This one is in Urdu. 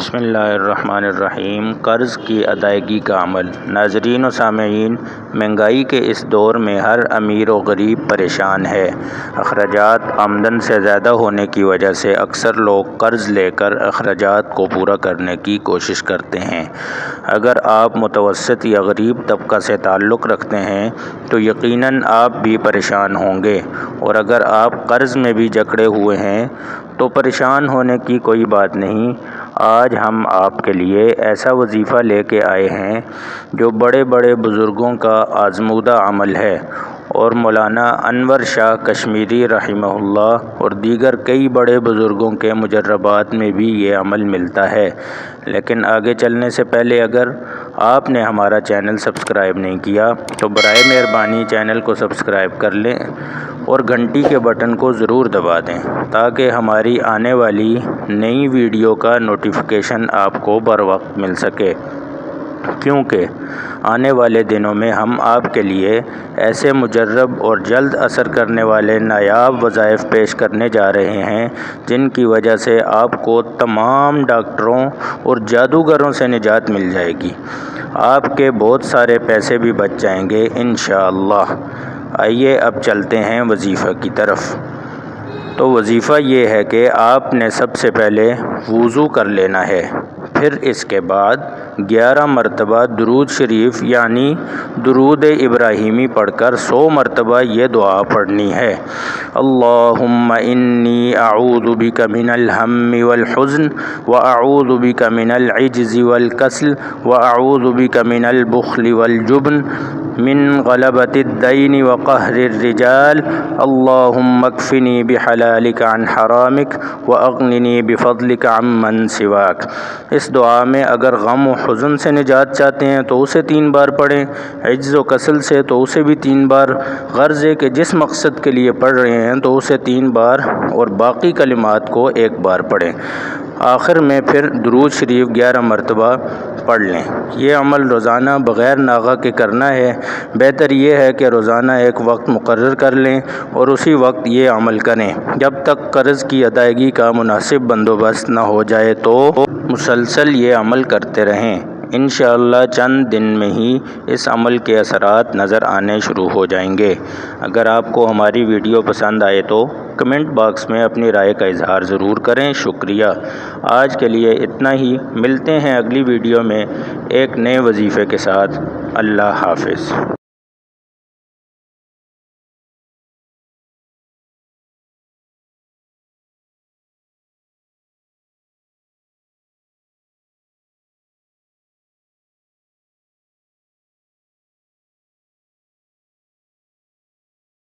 بسم اللہ الرحمن الرحیم۔ قرض کی ادائیگی کا عمل۔ ناظرین و سامعین، مہنگائی کے اس دور میں ہر امیر و غریب پریشان ہے۔ اخراجات آمدن سے زیادہ ہونے کی وجہ سے اکثر لوگ قرض لے کر اخراجات کو پورا کرنے کی کوشش کرتے ہیں۔ اگر آپ متوسط یا غریب طبقہ سے تعلق رکھتے ہیں تو یقیناً آپ بھی پریشان ہوں گے، اور اگر آپ قرض میں بھی جکڑے ہوئے ہیں تو پریشان ہونے کی کوئی بات نہیں۔ آج ہم آپ کے لیے ایسا وظیفہ لے کے آئے ہیں جو بڑے بڑے بزرگوں کا آزمودہ عمل ہے، اور مولانا انور شاہ کشمیری رحمہ اللہ اور دیگر کئی بڑے بزرگوں کے مجربات میں بھی یہ عمل ملتا ہے۔ لیکن آگے چلنے سے پہلے اگر آپ نے ہمارا چینل سبسکرائب نہیں کیا تو برائے مہربانی چینل کو سبسکرائب کر لیں اور گھنٹی کے بٹن کو ضرور دبا دیں تاکہ ہماری آنے والی نئی ویڈیو کا نوٹیفیکیشن آپ کو بر وقت مل سکے، کیونکہ آنے والے دنوں میں ہم آپ کے لیے ایسے مجرب اور جلد اثر کرنے والے نایاب وظائف پیش کرنے جا رہے ہیں جن کی وجہ سے آپ کو تمام ڈاکٹروں اور جادوگروں سے نجات مل جائے گی۔ آپ کے بہت سارے پیسے بھی بچ جائیں گے انشاءاللہ۔ آئیے اب چلتے ہیں وظیفہ کی طرف۔ تو وظیفہ یہ ہے کہ آپ نے سب سے پہلے وضو کر لینا ہے، پھر اس کے بعد 11 مرتبہ درود شریف یعنی درود ابراہیمی پڑھ کر 100 مرتبہ یہ دعا پڑھنی ہے: اللہم انی اعوذ بک من الہم والحزن واعوذ بک من العجز والکسل واعوذ بک من البخل والجبن من غلبۃ الدین وقہر الرجال اللہم اکفنی بحلالک عن حرامک واغننی بفضلک عمن سواک۔ اس دعا میں اگر غم و حزن سے نجات چاہتے ہیں تو اسے 3 بار پڑھیں، عجز و کسل سے تو اسے بھی 3 بار، غرض ہے کہ جس مقصد کے لیے پڑھ رہے ہیں تو اسے 3 بار، اور باقی کلمات کو 1 بار پڑھیں۔ آخر میں پھر درود شریف 11 مرتبہ پڑھ لیں۔ یہ عمل روزانہ بغیر ناغہ کے کرنا ہے۔ بہتر یہ ہے کہ روزانہ ایک وقت مقرر کر لیں اور اسی وقت یہ عمل کریں۔ جب تک قرض کی ادائیگی کا مناسب بندوبست نہ ہو جائے تو مسلسل یہ عمل کرتے رہیں۔ انشاءاللہ چند دن میں ہی اس عمل کے اثرات نظر آنے شروع ہو جائیں گے۔ اگر آپ کو ہماری ویڈیو پسند آئے تو کمنٹ باکس میں اپنی رائے کا اظہار ضرور کریں۔ شکریہ۔ آج کے لیے اتنا ہی، ملتے ہیں اگلی ویڈیو میں ایک نئے وظیفے کے ساتھ۔ اللہ حافظ۔